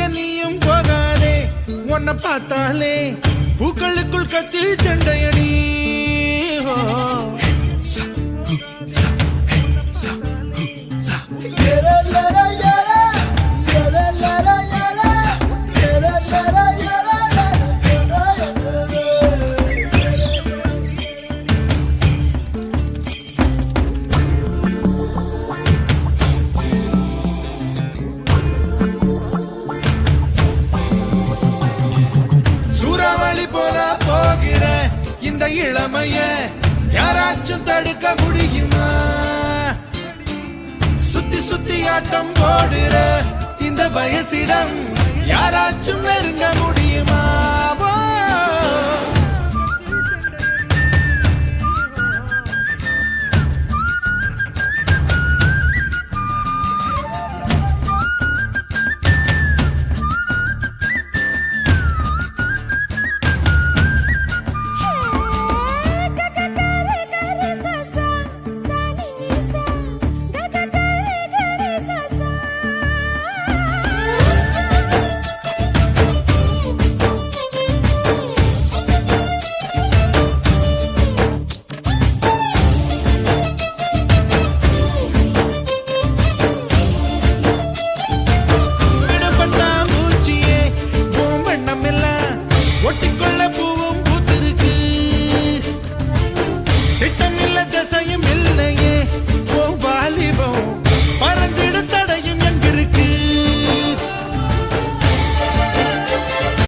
நீயும் போகாதே உன்னை பார்த்தாலே பூக்களுக்குள் கத்தி சண்டையடி சூறாவளி போல போகிற இந்த இளமைய யாராச்சும் தடுக்க முடியுமா சுத்தி சுத்தி ஆட்டம் போடுற இந்த வயசிடம் யாராச்சும் நெருங்க முடியுமா